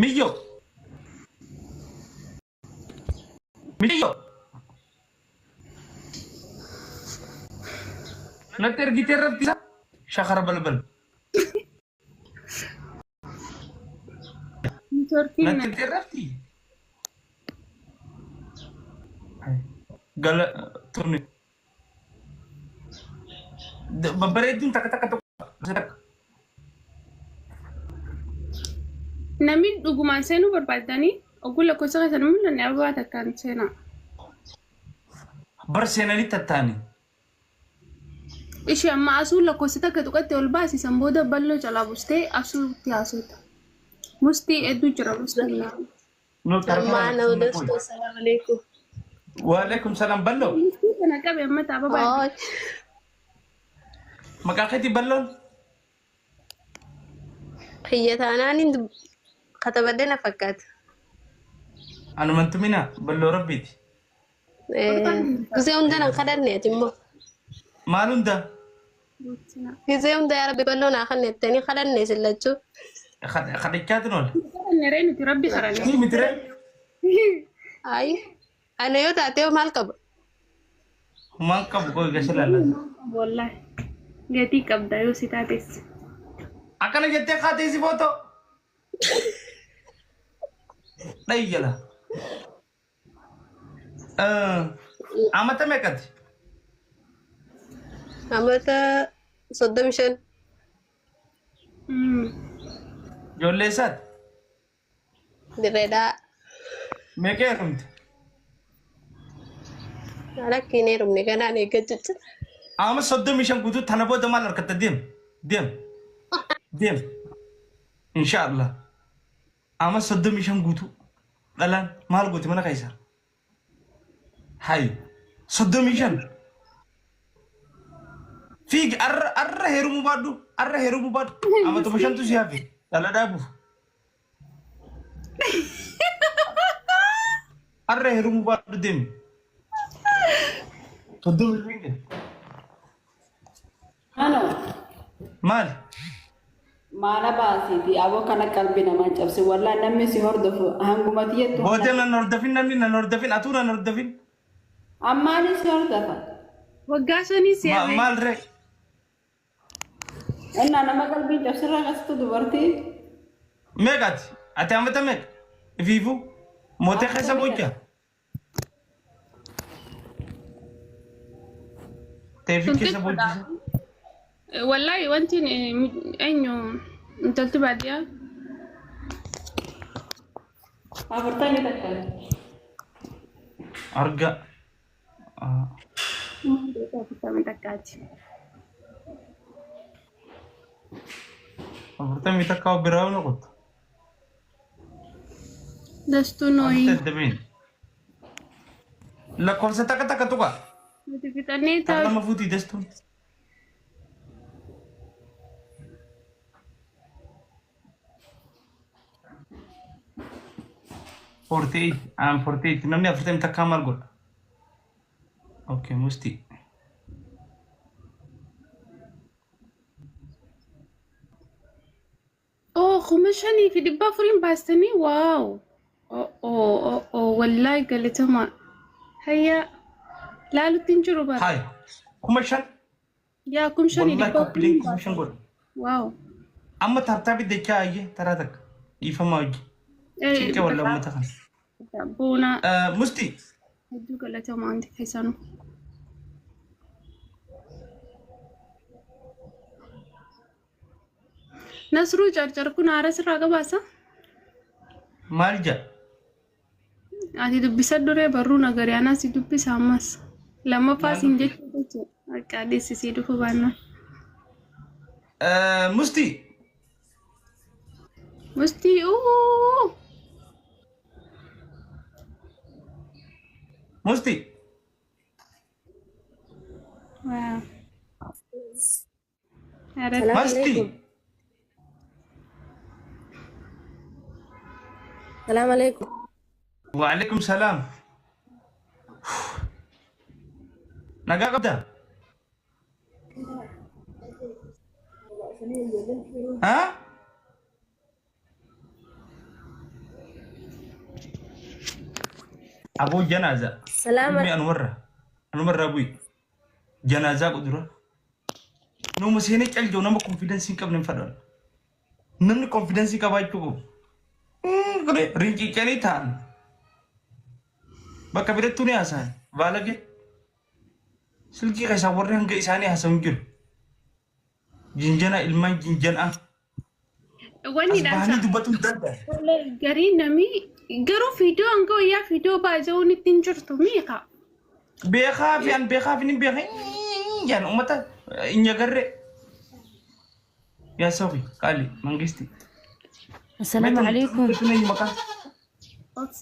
ميو ميو نتر جيتر ربتي شخر بلبل نتر ربتي قال تورني ببريدين تك تك تك نمي دوغمان سينو برباداني أقول لك وسخة نمي لأن أبغى كان سينا برسينا لي تتاني إيش أما أسول لك وستا كتوكتي والباسي سمبودا بلو جلا بستي أسول تياسوتا مستي إدو جرا مستي ما أنا ودستو السلام عليكم. وعليكم السلام بلو أنا كابي أما تابا باي مكاكتي بلون هي تاناني كتبدنا فكات. أنا منتمينا بلو ربيتي كذا عندنا خدنا تيمو. مالون ده كذا عندنا يا ربي بلونا خدنا تاني خدنا سلتشو. خديكات نول نرين تربي خراني كي مترين أي أنا يو تاتيو مالكب. مالكب كوي كسلالة والله جاتي كبدا يو سيتاتيس أكنا جتة خاتي سي فوتو لا يجلا أمتى مكتي أمتا صدمشن. جولي سات دريدا. مكير رمت أنا كيني رمني كنا أنا كتجت. أما صدمشن كتو تنبو دمال ركتة ديم إن شاء الله أما صدمشن كتو لا مال كتو منا كيسر هاي صدمشن في أر هيرو مبادو أما تمشان تسيافي لا دابو أر هيرو مبادو ديم صدمشن Ano, مال mana baasiti aboo kana qalbii namaa cabse wallaa namni si hordofu hangumati jettu بودي نردفين أتونا نردفين ammaani si hordofa وقاسني سيابي مال ري innaa nama qalbii cabsirraa qasitu dubartii ميغاتي أتي أمتا ميغ فيفو موتي خيسا بوجا تيفي كيسا بوجا والله وانتي أنيو انت قلت بعديها afurtamii takka أرجع من تكاتي أفرتا ميتاكاو براو نقط دستو نوي تدبين لا كورسة تاكا تاكا توكا تفتني تاكا تا مفوتي دستون فورتي أم فورتي نمني أفرتا ميتاكا مالغول أوكي مستي اوه خمشاني في دبا فرين باستني واو أوه والله قالت ما هيا لا تنجروا بقى هاي كومشان يا كمشاني والله دبا كوبلين كومشان قول واو أما ترتابي دكا أيه تراتك يفهم أجي شيكا ولا أما تخن بونا مستي هدو قالت ما عندك حسانو نصرو جرجر كون عرس راقا باسا مالجا ati dubbisa dure barruu nagari ana si dubbisa ammas lammaffaa siin jechuudha akka adeessisii dhufu baannaan مستي mustii مستي waaw مستي السلام عليكم. وعليكم السلام نجا قبدا ها أبو جنازة سلام أمي أنورة أبوي جنازة قدرة نو مسيني كالجو نما confidence كم نفرد نمني confidence كباي تقول كده رينجي كني تان بكا بيت توني أسان بالك سلكي كيسا ورني هنگ إساني هسونجر جنجنا إلمان جنجنا Wanni أسباني دبتون دادا garii nami garuu fiidiyoo hanga wayyaa fiidiyoo baay'ee ittiin jirtu miika. بيخاف نين بيخاف يعني أمتا إن يقرر يا صوفي قالي منجستي السلام عليكم.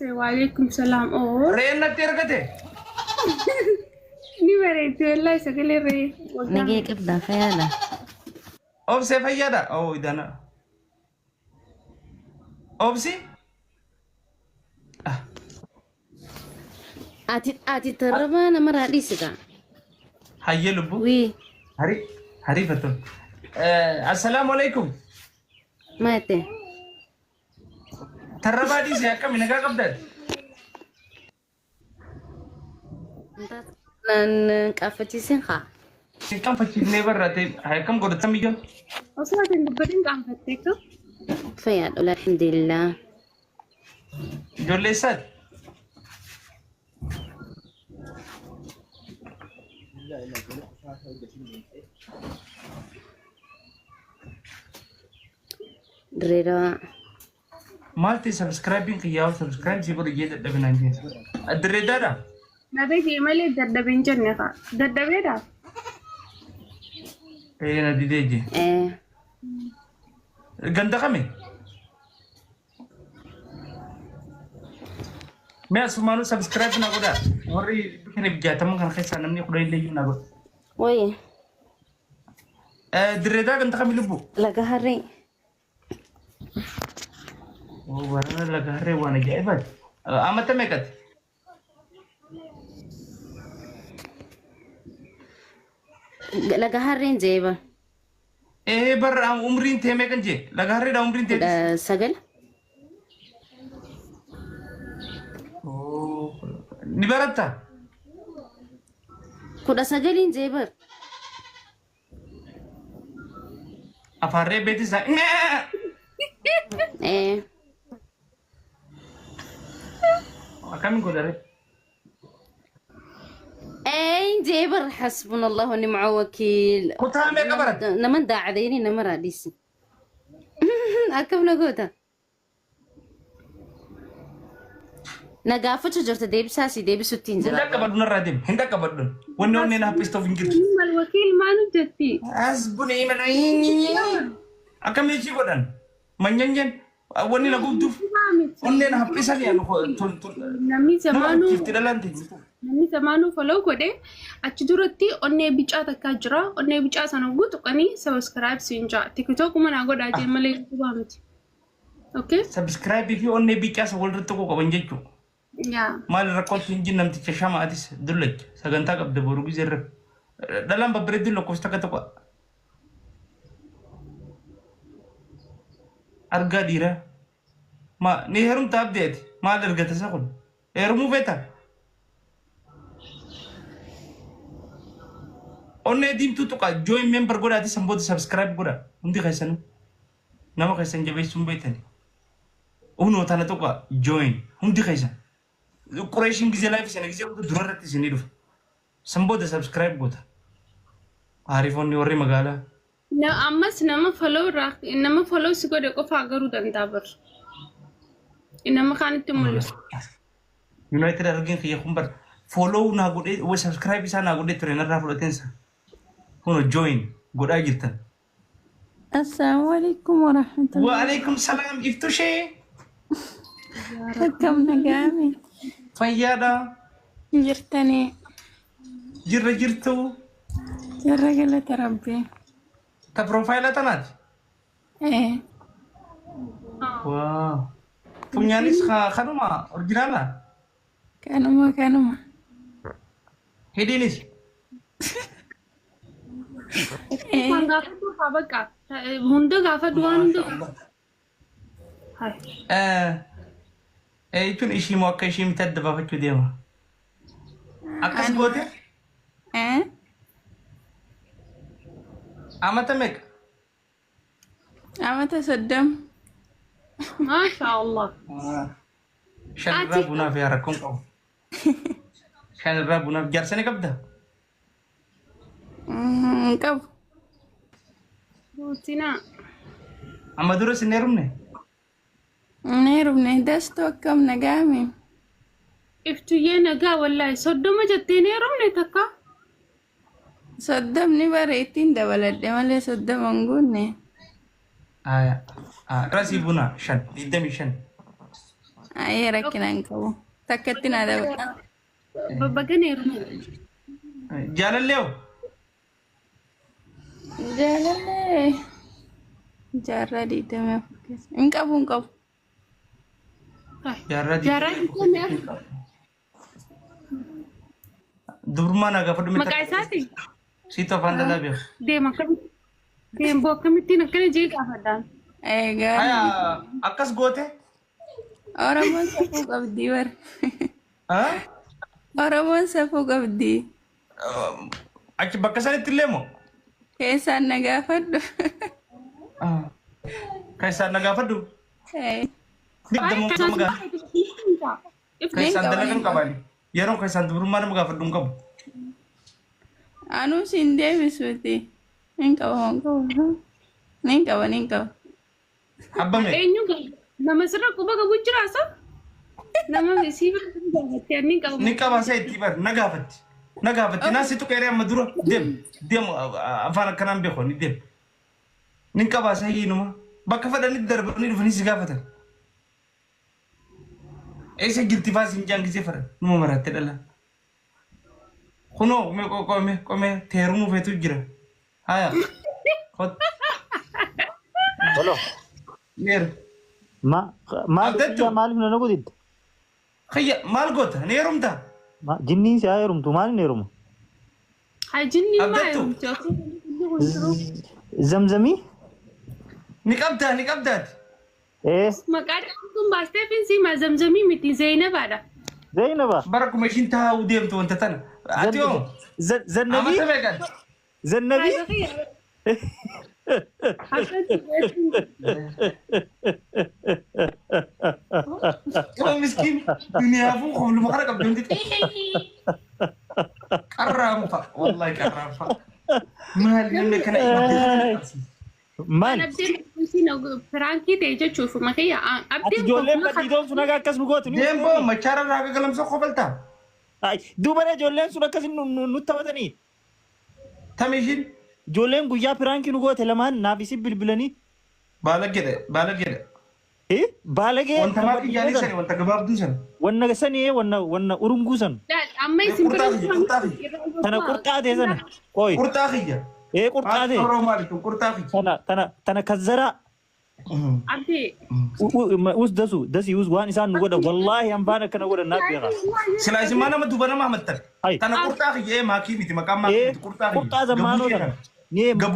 وعليكم السلام. رينا تيركته ni bareetti wallahi sagalee ree. نجي كبدا فيانا. أوبسي فيادا أو إدانا أوبسي ati terma nama radis ka? هيا لبو Wi, هري فتو السلام عليكم mate. ترى سيا كم نجا قبل Nan kafati sin ka? كم فتشي نيبر راتي هاي كم قدرت ميجون Osoo ati dubbatiin qaanfattee ka? Fayad, alhamdulillah. جولي سات Dreda. مالتي سبسكرايبين كياو سبسكرايب سيقول جيد دبنا الدري دادا Nabeeti malee daddabeen jenne ka. Daddabeedha? إيه ندي ديجي غندا كمي ما اسمعوا سبسكرايب نقودا وري بكني بجاتا ممكن خيسا نمني قدر يلي نقول Woi, دريدا غندا كمي لبو laga hari. ورنا لغاري وانا جايبات اما تمكت Laga hari jeba. ايه بر عمرين تيمكن جي لغاري دا عمرين تيمكن Da sagal. نبرتا Kuda sagalin jeba. افاري بيتي سا كم قدر جيبر حسبنا الله ونعم وكيل. كنت ميك برد نمن دا عديني نمر radis. Akam nagota. Nagaafatu jirta deebisaasi deebisuutiin jira. هندك بدون الرديم هندك بدون ونوني نابيستو فينجر Nimal wakiil maanu jetti? asbuni mana akam يجي قدن منين وني نقول دوف وني نابيسالي يعني تون Namni zamaanuu كيف تدلانتي namni zamaanuu follow godhe achi duratti onnee bicaa takkaa jira. Onnee bicaa sana guutuqanii subscribe siin jaa. Tiktokuma naa godhaa jee malee YouTubaa miti. Okay? سبسكرايب في وني بيكاس ولرت كوكو بنجيكو Yaa. مال ركوت سنجي نمتي تشاما اديس دلج سغنتا قبل بروغي زر دلام ببرد لو كوستا كتو ارغا ديرا ما نيهرم تاب ديت ما درغا تسخن ايرمو بيتا onne dim tu ka join member goda ati sambod subscribe goda undi kaisan nama kaisan jabe sumbetani uno tana to ka join undi kaisan Kureshin gize live sana gize udah durar di sini dulu. Sembo udah subscribe gua. Arifon di ori magala. Na ammas nama follow si godhe qofa garuu danda'a bar. Nama kaanitti mul'isu. United argin kiya kumbar follow na gode we subscribe isa na gode trainer ra flotensa. Hono join goda jirtan. Assalamualaikum warahmatullahi. Waalaikum salam iftu she. Akkam nagami. Fayyada Jirtani. jirtu Jirra galata rabbi. ta profile tanat. Wow. Punya nis kanuma original lah. Kanuma. Hedinis. Kan gaafadhu haa bakka. Hunda gaafadhu waan hunda gaafadhu. Hai. Eeyituun ishii moo akka ishii miti adda baafachuu deema. Akkas goote amata meeqa? Amata 30. Masha Allah. Shanirraa bunaaf yaa rakkoon qabu. Shanirraa bunaaf jaarsa ni qabda? Qabu. Ruutina. Amma dura sin heerumne? Neerumne dastu akkam nagaami. Iftuyyee nagaa wallahi 30 jettee heerumne takka. 30 ni bareetiin dabaladhe malee 30 hin guunne. Rasii buna 25. Ayee rakkinaan qabu. Takkatti naa dabala. Babbagan heerumne. Jaalallee hoo? Jaalallee. Jaarraa 24 keessa. Hin qabu. Jaarraa Durmaa nagaa fudhu maqaa isaati? Siito afaan dhalaa beeku. Deembo akkamittiin akkana jee gaafadhaan. Haya akkas goote? Oromoon safuu qabdi bar. Oromoon safuu qabdi. Achi bakka sanitti illee moo? Keessaan na gaafadhu. Keessaan na gaafadhu? Keessaan dalagan qabaani. Yeroo keessaan durummaa nama gaafadhu hin qabu. Anuu siin deebisuuti. Nin qaba. Abbame. Eenyu nama sirra quba qabu jiraasa? Nama sii gaafattee ni qaba. Ni qaba isa itti bar na gaafatti. Naasitu qeeree amma dura deem afaan akkanaan beeku ni deem. Ni qaba isa hiinuma. Bakka fedhanitti darbanii dhufanii si gaafatan. Eessa jirti faasiin jaangisee fedhan numa marattee dhala. Kunoo qomee teerumuu feetu jira. Haya. Halo. Neer. Maaliif na godhidde? Khayya maal goota ni heerumta? Jinniin si haa heerumtu maaliif ni heerumu? Jinni maa heerumtu? Zamzamii? Ni qabdaati. Maqaa kun baastee finsi maa zamzamii miti Zeynabaadha. Zeynaba? Bara kuma ishiin taa'uu deemtu wanta tana. Ati hoo? Zannabii? Amata meeqan? Zannabii? Yoo miskiin duniyaafuu qobluma kana qabdu hundi qarraanfa wallahi qarraanfa. Maali namni kana Maali? Firankii ta'e jechuuf makayya Ati ijoolleen badii sun akka akkas nu gootu. deemboo machaara irraa galamsa qofaltaa. Duuba ijoolleen sun akkas nutti taphatanii. Tamishiin Ijoolleen guyyaa piraankii nu goote lamaan naaf isi bilbilanii. baalaggeedha. Baalagee. Wanta maatii yaanii sani wanta gabaabduu sana. Wanna sanii wanna urunguu san. amma isin Tana qurxaatee sana. Qoy. Qurxaa kiyya. Qurxaatee. Oroo maalitu qurxaa kiyya. Tana kazzaraa. abdee Us dasi waan isaan nu godha wallaahi hambaan akkana godha naaf beekaa. Silaa isin maa nama duba nama amattan. Tana qurxaa kiyya maakii miti maqaan maakii miti qurxaa kiyya. Qurxaa zammaanoo tana.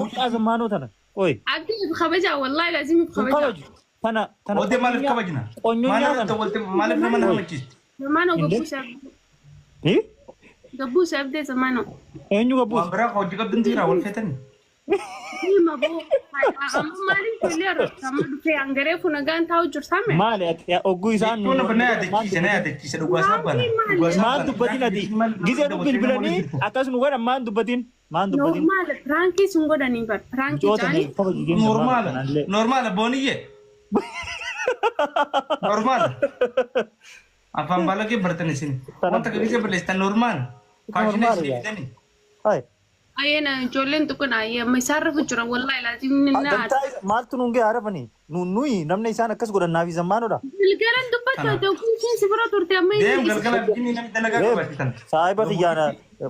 Qurxaa zammaanoo tana. Qoy. abdee kabajaa wallahi laazim kabajaa. Tana Odee maaliif kabajna? Qonyoon Maaliif nama hamachiisti? Zamano gabbuu sabdee zamano. eenyu gabbuu. Waan biraa hojii qabdun tiraa wal feetanii. Ima boo amma maaliif tolleeru amma dhufee hangaree funagaan taa'u jirtame. Maali ogguu isaan Kun na yaadachiise dhugaas abbana. maan dubbatin ati gisee nu bilbilanii akkas nu godhan maan dubbatin. Normaal pirankii sun godhanii bar pirankii jaanii. Normaala booniyye. Normaala. Afaan balagee bartan isin. Wanta gisee balleessan normaala. Faashina isin fidanii. Ayeena ijoolleen tukkun ayee amma isaarra fujuran wallahi laazim ninna. Maaltu nuun gahee harafanii nuyi namni isaan akkas godhan naaf zammaanoodha. Galgalan dubbata tokko si bira turte amma Deem galgala bijinni namni dalagaa qabatitan. Saahiba xiyyaana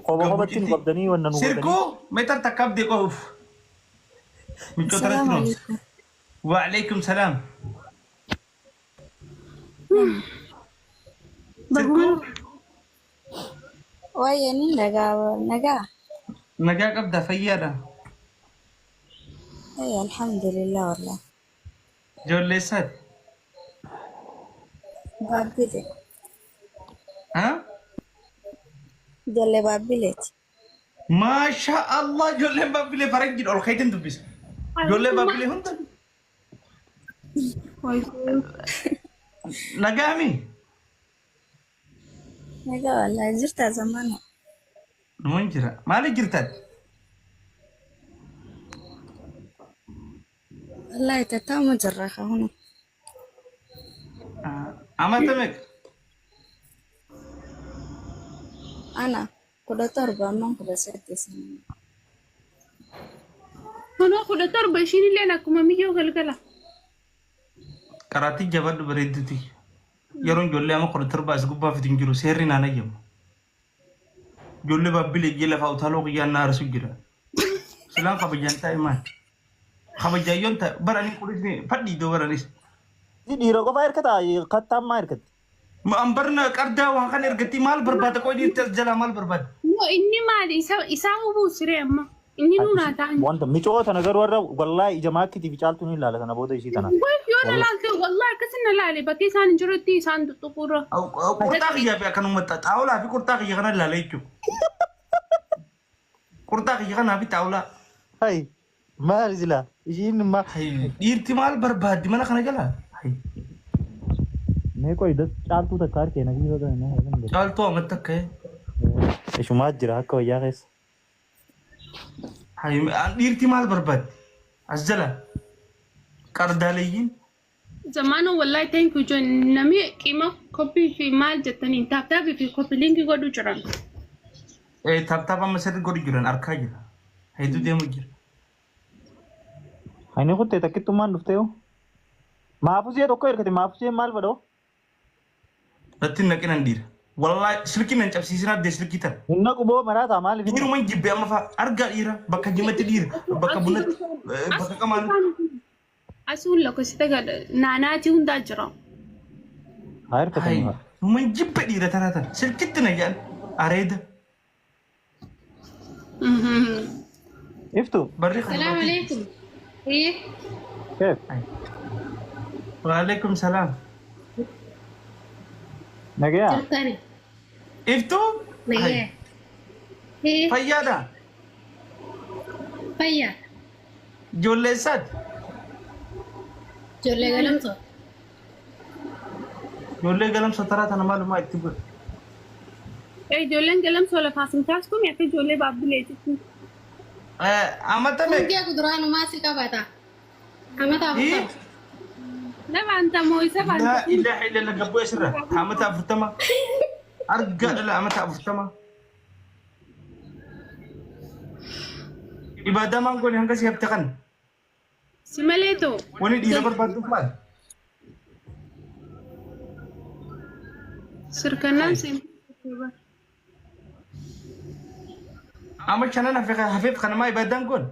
qobatti nu qabdanii wanna nu godhanii. Sirkuu meetar takkaaf deeqoof. Michoota irratti Waalaikum salaam. Sirkuu Wayani nagaa. nagaa qabda fayyaadha. Alhamdulillah wallah. Ijoollee isaati. Baabile. ها Ijoollee baabbileeti. ما شاء الله جولين بابلي فرنجي أول خيتين تبيس جولين بابلي هند نجامي Nagaa wallaahi jirtaa zamana. منجرة ما لي جرتاد Wallaahi tattaa'uma jirra kaahuna. أما تمك Ana 17 ammaan 18. Hono khuda tarba shini lena kuma miyo galgala. كراتي جبل بريدتي يرون جولي أما قرر تربى أسقوبها في تنجرو سيرين أنا جم جولي بابلي جيلا فاوتالو قيان نار سجرا سلام خبجان تايمان خبجايون تا براني كوريسني فدي دو برانيس Dhiira qofa hirkata kattaa ammaa hirkatti. ما أمبرنا كاردا وهكذا إرجتي مال برباد كوي دي تسجل مال برباد No inni mali isa ubu sire amma. Inni nuna ta. Wanta micoota nagar warra wallahi ija maakkiti bicaaltu ni ilaala kana booda ishii tana. Wai yona lalte wallahi kasina lale bakki san jirutti san tuqura. أو كورتا خيا بيا كانوا متى تاولا في كورتا خيا كنا لا ليكو كورتا خيا كنا في تاولا Hai maal sila ishiin ma هاي ديرتي مال برباد دي مانا خنا جلا هاي mee qoy das caaltuu takka harkee nagii yoo ta'e na قال تو متك هاي ishumaa jira akka wayyaa keessa. هاي ديرتي مال برباد أسجلا كارداليين Zamano wallahi thank you John nami qima copy fi mal jettani tap tap fi copy link godu jiran. إيه تاب تاب أما سيد قولي جران أركاجرا هاي دو ديمو جرا Ani kutte takkittummaan dhuftee maafusee tokko hirkate maafusee maal fadhoo لكن نكنا ندير والله سلكنا نجاب سيسنا بدي سلكيتا hinna quboo maraataa maaliif ديرو من جيب أما فا أرجع إيرا بكا جمت دير بكا بنت بكا كمان Asul la ko sita gada nanati hunda jira. haa hirkate هاي maa من جيب ديرا ترى سلكتنا جان أريد iftu بريخ السلام عليكم. ايه keef وعليكم السلام nagayaa جرتني إفتو نيه ايه فيادا فيا جولي ساد جولي قلمته جولي قلم سترات أنا مالو ما يكتب Eh jolen galam sola fasim taskum ya ke jole babbile tikku. أما تمك كيف قدرانو ماسي كباتا أما إيه تابو Na banta mo isa banta. لا إله إلا الله قبو يسرى أما تأفرتما أرجع لا أما تأفرتما إبادة ما نقول هنگا سياب تكن Simaleto. وني ديرا بربادو فال Sirkanan sim. أما كان أنا في حفيف خنا ما إبادة نقول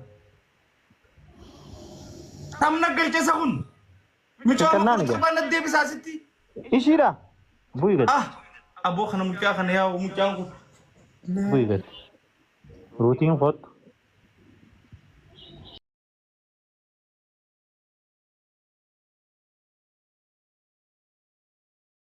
أم نقل جسهون مجوا Sirkanaan ما egaa. كنت بنا دي بساستي ishiidha bu'ii gad أبو خنا مجوا خنا يا مجوا bu'ii gad ruutiin kootu